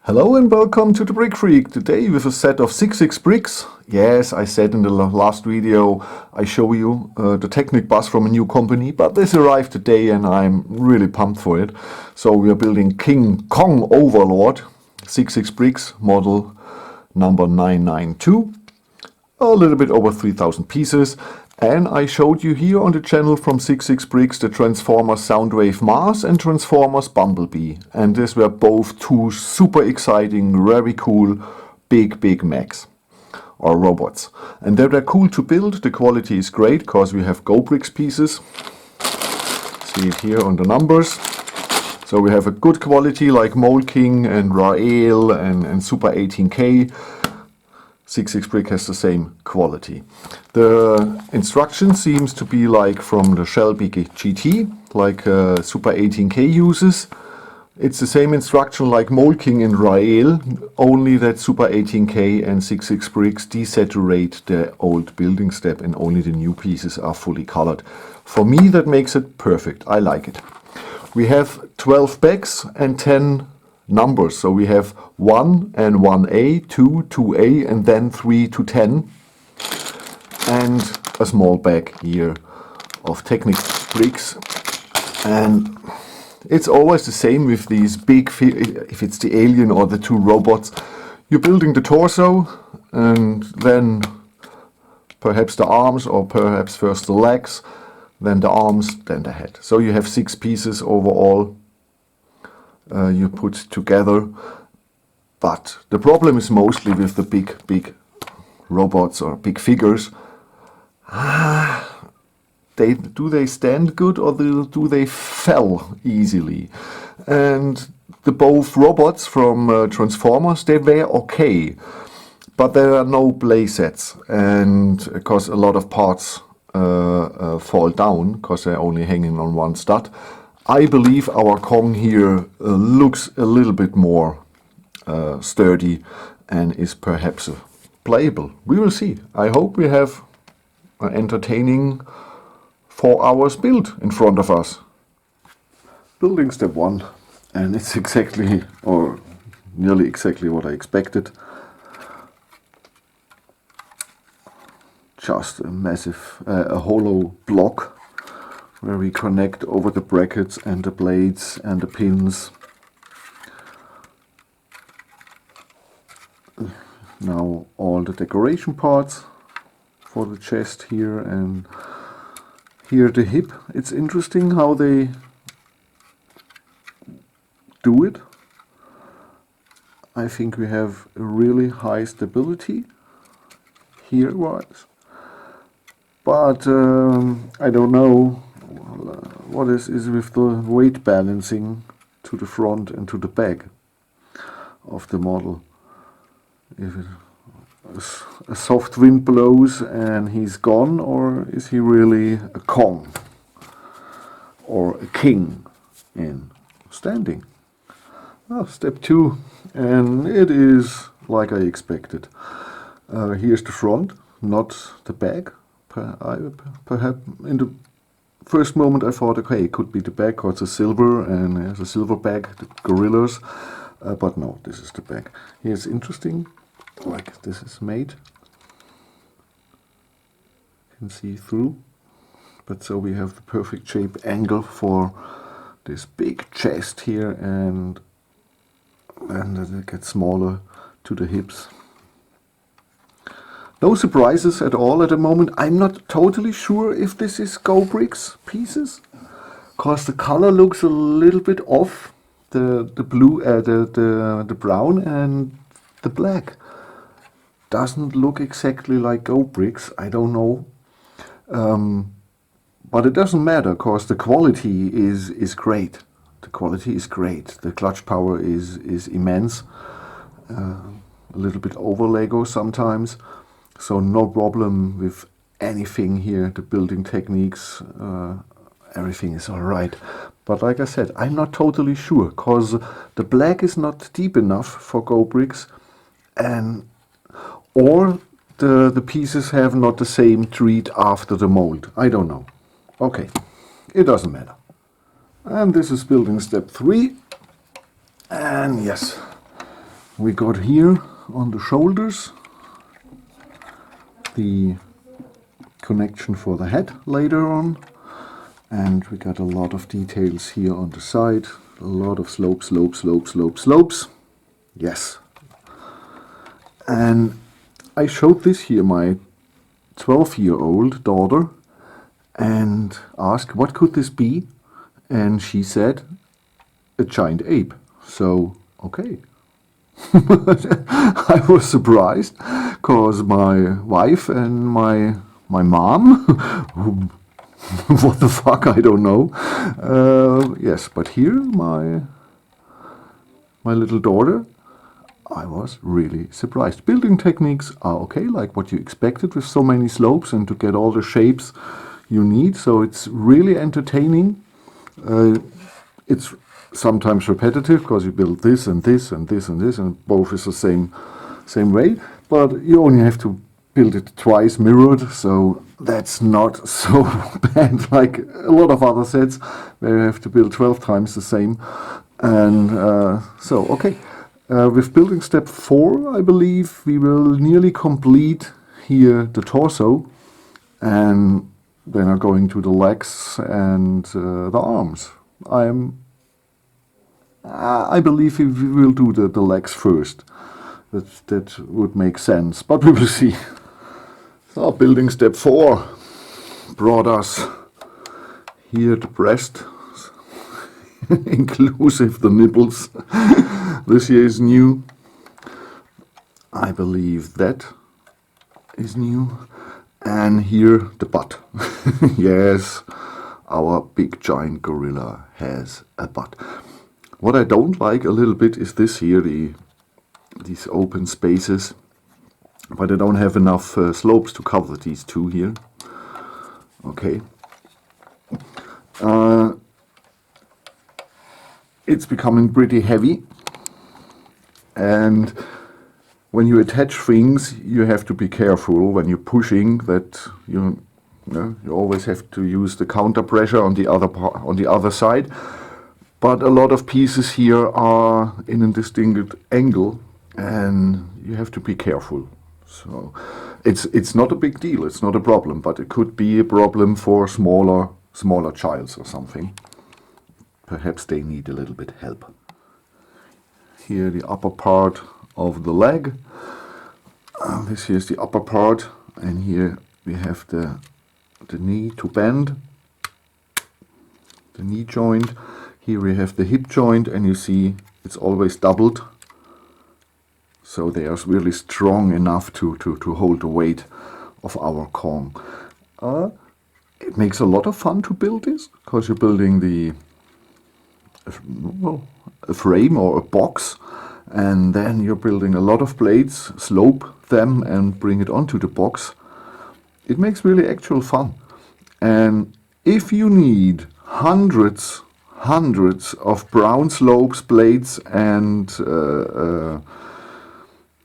Hello and welcome to the Brick Freak. Today with a set of SixSix bricks. Yes, I said in the last video I show you the Technic bus from a new company, but this arrived today and I'm really pumped for it. So we are building King Kong Overlord, SixSix bricks, model number 992. A little bit over 3,000 pieces. And I showed you here on the channel from SixSix bricks the Transformers Soundwave Mars and Transformers Bumblebee. And these were both two super exciting, very cool, big mechs or robots. And they were cool to build. The quality is great because we have GoBricks pieces. See it here on the numbers. So we have a good quality like Mold King and Lei-er and Super 18K. SixSix brick has the same quality. The instruction seems to be like from the Shelby GT, like Super 18K uses. It's the same instruction like Mold King and Lei-er, only that Super 18K and SixSix bricks desaturate the old building step and only the new pieces are fully colored. For me that makes it perfect. I like it. We have 12 bags and 10 numbers. So we have 1 and 1A, 2, 2A, and then 3 to 10. And a small bag here of Technic bricks. And it's always the same with these big, if it's the alien or the two robots. You're building the torso and then perhaps the arms or perhaps first the legs, then the arms, then the head. So you have 6 pieces overall. You put together, but the problem is mostly with the big robots or big figures. Do they stand good or do they fall easily? And the both robots from Transformers, they were okay, but there are no play sets, and because a lot of parts fall down because they're only hanging on one stud. I believe our Kong here looks a little bit more sturdy and is perhaps playable. We will see. I hope we have an entertaining 4 hours build in front of us. Building step 1, and it's exactly or nearly exactly what I expected. Just a massive, a hollow block where we connect over the brackets and the blades and the pins. Now all the decoration parts for the chest here and here the hip. It's interesting how they do it. I think we have a really high stability here wise, but I don't know what is with the weight balancing to the front and to the back of the model. If a soft wind blows and he's gone, or is he really a Kong or a king in standing? Oh, step 2, and it is like I expected. Here's the front, not the back. Perhaps in the first moment I thought, okay, it could be the back because it's a silver and there's a silver back, the gorillas, but no, this is the back. Here's interesting, like this is made. You can see through, but so we have the perfect shape angle for this big chest here, and then it gets smaller to the hips. No surprises at all at the moment. I'm not totally sure if this is GoBricks pieces, because the color looks a little bit off. The blue, the brown and the black doesn't look exactly like GoBricks. I don't know, but it doesn't matter because the quality is great. The quality is great. The clutch power is immense. A little bit over Lego sometimes. So no problem with anything here, the building techniques, everything is alright. But like I said, I'm not totally sure, because the black is not deep enough for GoBricks, and or the pieces have not the same treat after the mold. I don't know. Okay, it doesn't matter. And this is building step 3. And yes, We got here on the shoulders the connection for the head later on, and we got a lot of details here on the side, a lot of slopes. Yes. And I showed this here my 12-year-old daughter and asked what could this be, and she said a giant ape. So okay. I was surprised because my wife and my mom, what the fuck, I don't know. Yes, but here my little daughter, I was really surprised. Building techniques are okay, like what you expected with so many slopes and to get all the shapes you need. So it's really entertaining. It's sometimes repetitive because you build this and this and this and this, and both is the same way. But you only have to build it twice mirrored, so that's not so bad like a lot of other sets where you have to build 12 times the same. And so okay. With building step 4, I believe we will nearly complete here the torso, and then are going to the legs and the arms. I believe we will do the legs first. That would make sense, but we will see. So building step 4 brought us here the breast, inclusive the nipples. This here is new. I believe that is new. And here the butt. Yes, our big giant gorilla has a butt. What I don't like a little bit is this here, these open spaces. But I don't have enough slopes to cover these two here. Okay. It's becoming pretty heavy. And when you attach things, you have to be careful when you're pushing that you always have to use the counter pressure on the other side. But a lot of pieces here are in a distinct angle, and you have to be careful. So it's not a big deal. It's not a problem, but it could be a problem for smaller childs or something. Perhaps they need a little bit help. Here the upper part of the leg. This here is the upper part, and here we have the knee to bend, the knee joint. Here we have the hip joint, and you see it's always doubled, so they are really strong enough to hold the weight of our Kong. It makes a lot of fun to build this, because you're building a frame or a box, and then you're building a lot of blades, slope them and bring it onto the box. It makes really actual fun. And if you need hundreds of brown slopes, blades, and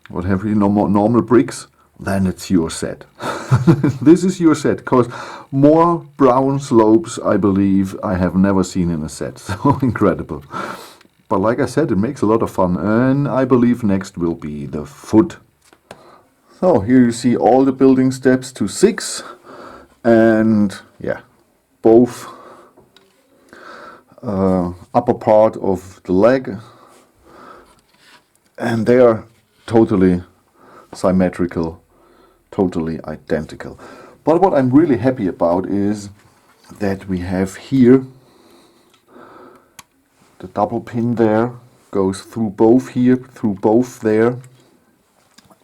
what have you, normal bricks, then it's your set. This is your set, because more brown slopes, I believe, I have never seen in a set. So incredible. But like I said, it makes a lot of fun, and I believe next will be the foot. So here you see all the building steps to 6, and yeah, both upper part of the leg, and they are totally symmetrical, totally identical. But what I'm really happy about is that we have here the double pin there, goes through both here, through both there,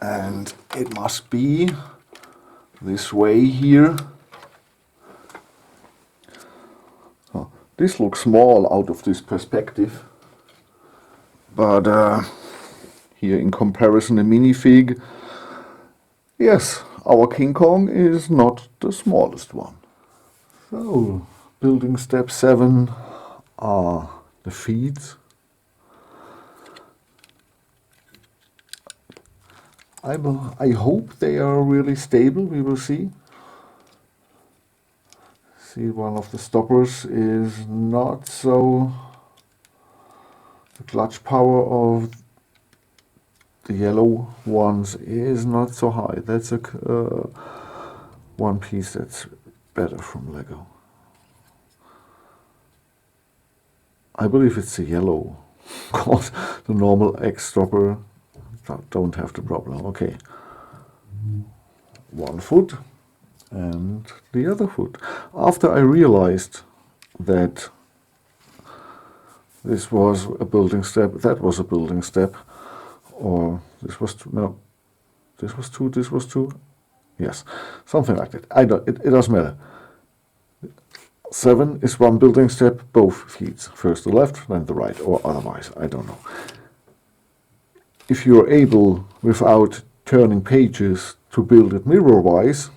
and it must be this way here. Oh, this looks small out of this perspective, but here in comparison the minifig, yes, our King Kong is not the smallest one. So, building step 7 are the feet. I hope they are really stable, we will see. See, one of the stoppers is not so, the clutch power of the yellow ones is not so high. That's a one piece that's better from Lego. I believe it's the yellow, because the normal X stopper don't have the problem. Okay, one foot and the other foot. After I realized that this was a building step, that was a building step, or this was two, no, this was two, yes, something like that. It doesn't matter. 7 is one building step, both feet. First the left, then the right, or otherwise, I don't know. If you're able, without turning pages, to build it mirror-wise,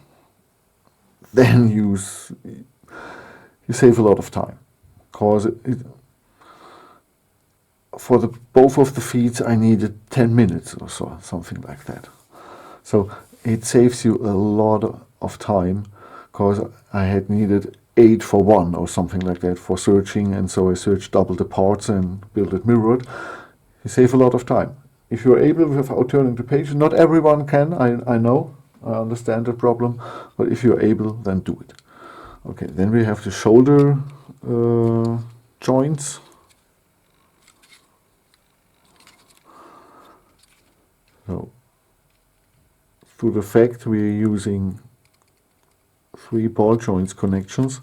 then you save a lot of time. Because for both of the feet I needed 10 minutes or so, something like that. So it saves you a lot of time, because I had needed 8 for 1 or something like that for searching, and so I searched double the parts and build it mirrored. You save a lot of time. If you're able without turning the page, not everyone can, I know, I understand the problem, but if you're able, then do it. Okay, then we have the shoulder joints. So, through the fact we're using 3 ball joints connections,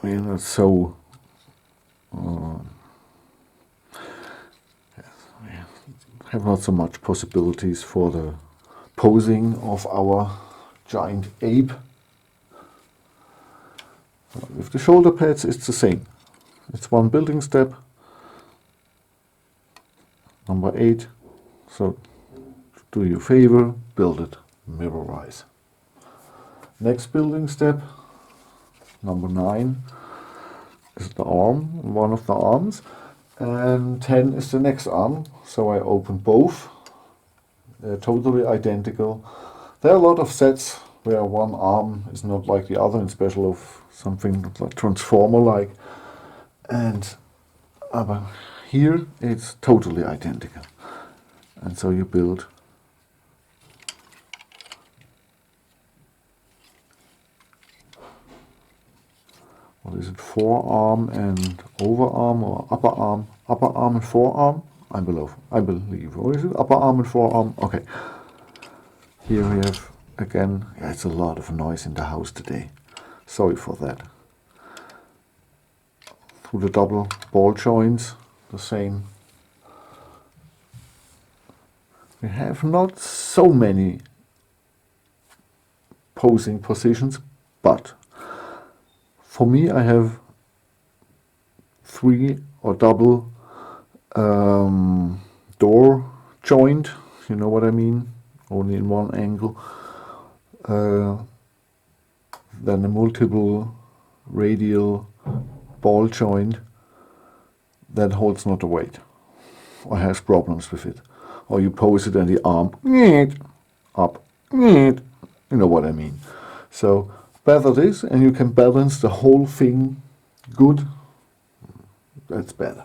we're not so we have not so much possibilities for the posing of our giant ape. With the shoulder pads it's the same. It's one building step, number 8. So do you a favor, build it mirror-wise. Next building step, number 9, is the arm, one of the arms, and 10 is the next arm. So I open both. They're totally identical. There are a lot of sets where one arm is not like the other, in special of something like transformer-like, and here it's totally identical. And so you build what is it, forearm and overarm, or upper arm and forearm? I believe. Or is it upper arm and forearm? Okay. Here we have again. Yeah, it's a lot of noise in the house today. Sorry for that. Through the double ball joints, the same. We have not so many posing positions, but for me I have 3 or double door joint, you know what I mean, only in one angle, then a multiple radial ball joint that holds not the weight or has problems with it, or you pose it and the arm up, you know what I mean. So better this, and you can balance the whole thing good. That's better.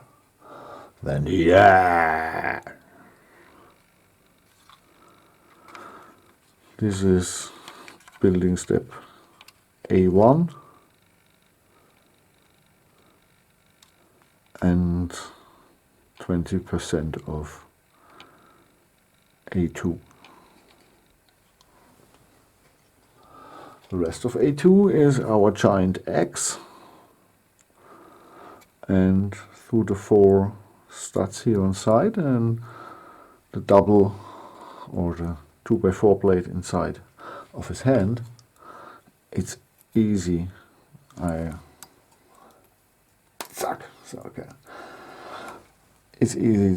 Then yeah, this is building step A1 and 20% of A2. The rest of A2 is our giant X, and through the 4 studs here on side and the double or the 2x4 plate inside of his hand, it's easy. It's easy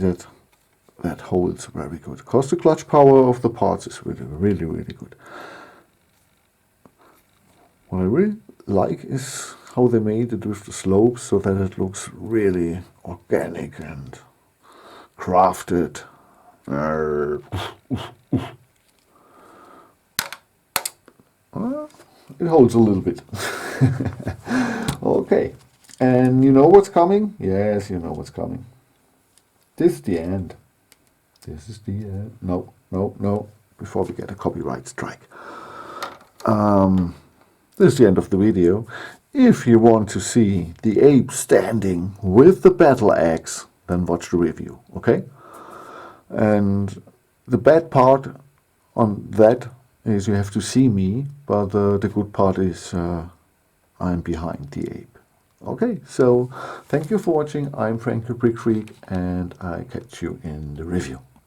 that holds very good, because the clutch power of the parts is really good. What I really like is how they made it with the slopes, so that it looks really organic and crafted. It holds a little bit. Okay, and you know what's coming? Yes, you know what's coming. This is the end. This is the end. No, no, no. Before we get a copyright strike. This is the end of the video. If you want to see the ape standing with the battle axe, then watch the review, okay? And the bad part on that is you have to see me, but the good part is I'm behind the ape. Okay, so thank you for watching. I'm Frank the Brick Freak, and I catch you in the review.